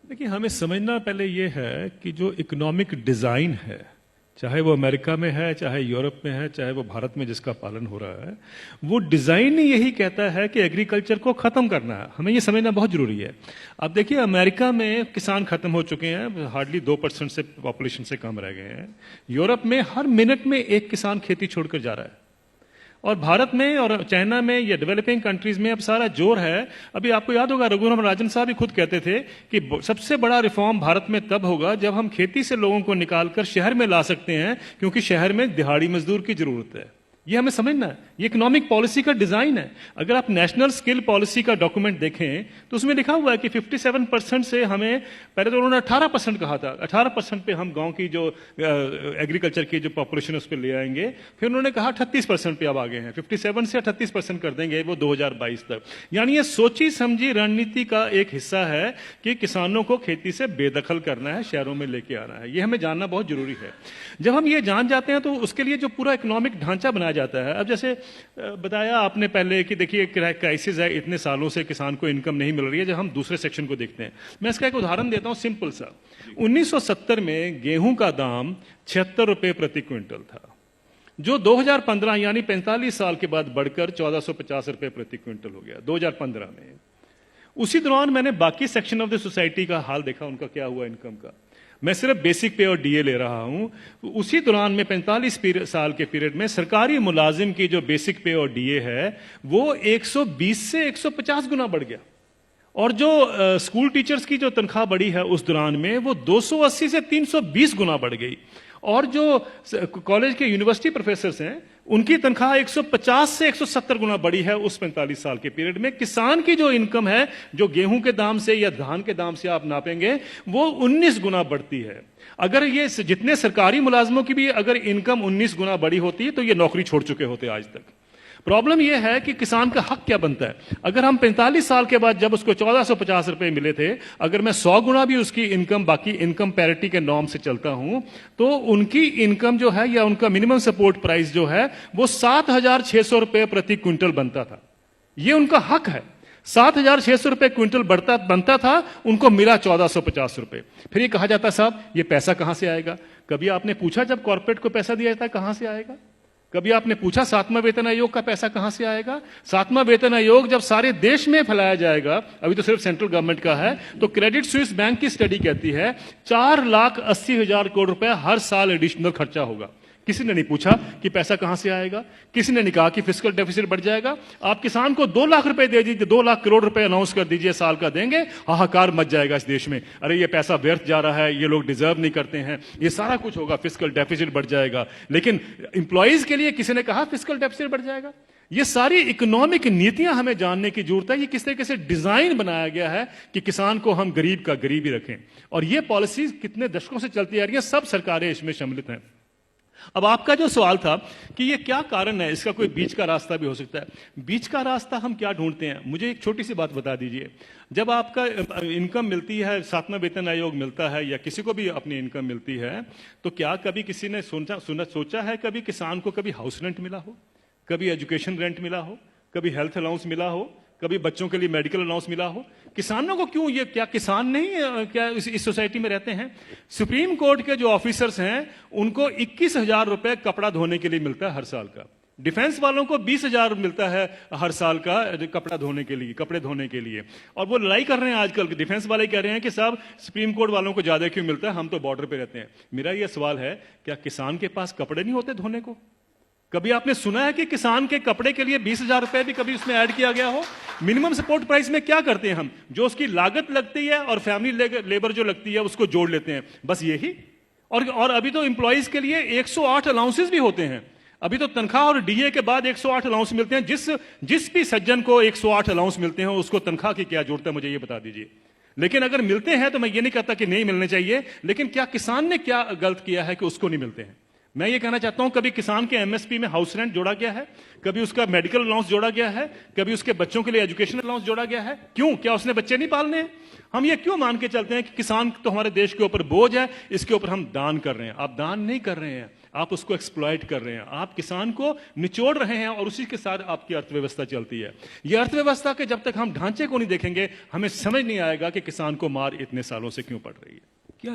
देखिए, हमें समझना पहले ये है कि जो इकोनॉमिक डिजाइन है, चाहे वो अमेरिका में है, चाहे यूरोप में है, चाहे वो भारत में जिसका पालन हो रहा है, वो डिजाइन ही यही कहता है कि एग्रीकल्चर को खत्म करना है। हमें ये समझना बहुत जरूरी है। अब देखिए, अमेरिका में किसान खत्म हो चुके हैं, हार्डली 2% से पॉपुलेशन से कम रह गए हैं। यूरोप में हर मिनट में एक किसान खेती छोड़कर जा रहा है, और भारत में और चाइना में या डेवलपिंग कंट्रीज में अब सारा जोर है। अभी आपको याद होगा, रघुराम राजन साहब भी खुद कहते थे कि सबसे बड़ा रिफॉर्म भारत में तब होगा जब हम खेती से लोगों को निकालकर शहर में ला सकते हैं, क्योंकि शहर में दिहाड़ी मजदूर की जरूरत है। ये हमें समझना है, ये इकोनॉमिक पॉलिसी का डिजाइन है। अगर आप नेशनल स्किल पॉलिसी का डॉक्यूमेंट देखें तो उसमें लिखा हुआ है कि 57% से हमें, पहले तो उन्होंने 18% कहा था, 18% पे हम गांव की जो एग्रीकल्चर की जो पॉपुलेशन है उस पर ले आएंगे। फिर उन्होंने कहा 38% पे अब आ गए हैं, 57 से 38% कर देंगे वो 2022 तक। यानी ये सोची समझी रणनीति का एक हिस्सा है कि किसानों को खेती से बेदखल करना है, शहरों में लेके आना है। ये हमें जानना बहुत जरूरी है। जब हम ये जान जाते हैं तो उसके लिए जो पूरा इकोनॉमिक ढांचा बनाया जाता है। अब जैसे बताया आपने पहले कि देखिए क्राइसिस है, इतने सालों से किसान को इनकम नहीं मिल रही है। जब हम दूसरे सेक्शन को देखते हैं, मैं इसका एक उदाहरण देता हूं सिंपल सा। 1970 में गेहूं का दाम 76 रुपए प्रति क्विंटल था, जो 2015 यानी 45 साल के बाद बढ़कर 1450 रुपए प्रति क्विंटल हो गया 2015 में। उसी दौरान मैंने बाकी सेक्शन ऑफ द सोसाइटी का हाल देखा, उनका क्या हुआ इनकम का। मैं सिर्फ बेसिक पे और डीए ले रहा हूं। उसी दौरान में 45 साल के पीरियड में सरकारी मुलाजिम की जो बेसिक पे और डीए है वो 120 से 150 गुना बढ़ गया, और जो स्कूल टीचर्स की जो तनख्वाह बढ़ी है उस दौरान में वो 280 से 320 गुना बढ़ गई। और जो कॉलेज के यूनिवर्सिटी प्रोफेसर्स हैं उनकी तनख्वाह 150 से 170 गुना बढ़ी है उस 45 साल के पीरियड में। किसान की जो इनकम है, जो गेहूं के दाम से या धान के दाम से आप नापेंगे, वो 19 गुना बढ़ती है। अगर ये जितने सरकारी मुलाजमों की भी अगर इनकम 19 गुना बढ़ी होती तो ये नौकरी छोड़ चुके होते आज तक। प्रॉब्लम यह है कि किसान का हक क्या बनता है। अगर हम 45 साल के बाद जब उसको 1450 रुपए मिले थे, अगर मैं 100 गुना भी उसकी इनकम बाकी इनकम पैरिटी के नॉर्म से चलता हूं, तो उनकी इनकम जो है या उनका मिनिमम सपोर्ट प्राइस जो है वो 7600 रुपए प्रति क्विंटल बनता था। ये उनका हक है। 7600 रुपए क्विंटल बनता था, उनको मिला 1450 रुपए। फिर ये कहा जाता साहब ये पैसा कहां से आएगा। कभी आपने पूछा जब कॉर्पोरेट को पैसा दिया जाता है कहां से आएगा? कभी आपने पूछा 7वां वेतन आयोग का पैसा कहां से आएगा? 7वां वेतन आयोग जब सारे देश में फैलाया जाएगा, अभी तो सिर्फ सेंट्रल गवर्नमेंट का है, तो क्रेडिट स्विस बैंक की स्टडी कहती है 4,80,000 करोड़ रुपए हर साल एडिशनल खर्चा होगा। किसी ने नहीं पूछा कि पैसा कहां से आएगा। किसी ने नहीं कहा कि फिस्कल डेफिसिट बढ़ जाएगा। आप किसान को 2 लाख रुपए दे दीजिए, 2 लाख करोड़ रुपए अनाउंस कर दीजिए साल का देंगे, हाहाकार मच जाएगा इस देश में। अरे ये पैसा व्यर्थ जा रहा है, ये लोग डिजर्व नहीं करते हैं, ये सारा कुछ होगा, फिस्कल डेफिसिट बढ़ जाएगा। लेकिन इंप्लॉइज के लिए किसी ने कहा फिस्कल डेफिसिट बढ़ जाएगा? ये सारी इकोनॉमिक नीतियां हमें जानने की जरूरत है। ये किस तरीके से डिजाइन बनाया गया है कि किसान को हम गरीब का गरीब ही रखें, और ये पॉलिसी कितने दशकों से चलती आ रही है, सब सरकारें इसमें सम्मिलित हैं। अब आपका जो सवाल था कि ये क्या कारण है, इसका कोई बीच का रास्ता भी हो सकता है। बीच का रास्ता हम क्या ढूंढते हैं, मुझे एक छोटी सी बात बता दीजिए। जब आपका इनकम मिलती है, 7वां वेतन आयोग मिलता है या किसी को भी अपनी इनकम मिलती है, तो क्या कभी किसी ने सोचा है कभी किसान को कभी हाउस रेंट मिला हो, कभी एजुकेशन रेंट मिला हो, कभी हेल्थ अलाउंस मिला हो, कभी बच्चों के लिए मेडिकल अलाउंस मिला हो? किसानों को क्यों, ये क्या किसान नहीं क्या इस सोसाइटी में रहते हैं? सुप्रीम कोर्ट के जो ऑफिसर्स हैं उनको 21,000 रुपए कपड़ा धोने के लिए मिलता है हर साल का। डिफेंस वालों को 20,000 मिलता है हर साल का कपड़ा धोने के लिए, कपड़े धोने के लिए। और वो लड़ाई कर रहे हैं आजकल, डिफेंस वाले कह रहे हैं कि साहब सुप्रीम कोर्ट वालों को ज्यादा क्यों मिलता है, हम तो बॉर्डर पे रहते हैं। मेरा ये सवाल है, क्या किसान के पास कपड़े नहीं होते धोने को? कभी आपने सुना है कि किसान के कपड़े के लिए 20,000 रुपए भी कभी उसमें ऐड किया गया हो? मिनिमम सपोर्ट प्राइस में क्या करते हैं हम, जो उसकी लागत लगती है और फैमिली लेबर जो लगती है उसको जोड़ लेते हैं, बस यही। और अभी तो एम्प्लॉइज के लिए 108 अलाउंसेस भी होते हैं। अभी तो तनख्वाह और डीए के बाद 108 अलाउंस मिलते हैं। जिस भी सज्जन को 108 अलाउंस मिलते हैं उसको तनख्वाह की क्या जरूरत है, मुझे ये बता दीजिए। लेकिन अगर मिलते हैं तो मैं ये नहीं कहता कि नहीं मिलने चाहिए, लेकिन क्या किसान ने क्या गलत किया है कि उसको नहीं मिलते हैं? मैं ये कहना चाहता हूं कभी किसान के एमएसपी में हाउस रेंट जोड़ा गया है, कभी उसका मेडिकल अलाउंस जोड़ा गया है, कभी उसके बच्चों के लिए एजुकेशन अलाउंस जोड़ा गया है? क्यों? क्या उसने बच्चे नहीं पालने हैं? हम ये क्यों मान के चलते हैं कि किसान तो हमारे देश के ऊपर बोझ है, इसके ऊपर हम दान कर रहे हैं? आप दान नहीं कर रहे हैं, आप उसको एक्सप्लॉइट कर रहे हैं, आप किसान को निचोड़ रहे हैं और उसी के साथ आपकी अर्थव्यवस्था चलती है। ये अर्थव्यवस्था के जब तक हम ढांचे को नहीं देखेंगे, हमें समझ नहीं आएगा कि किसान को मार इतने सालों से क्यों पड़ रही है। क्या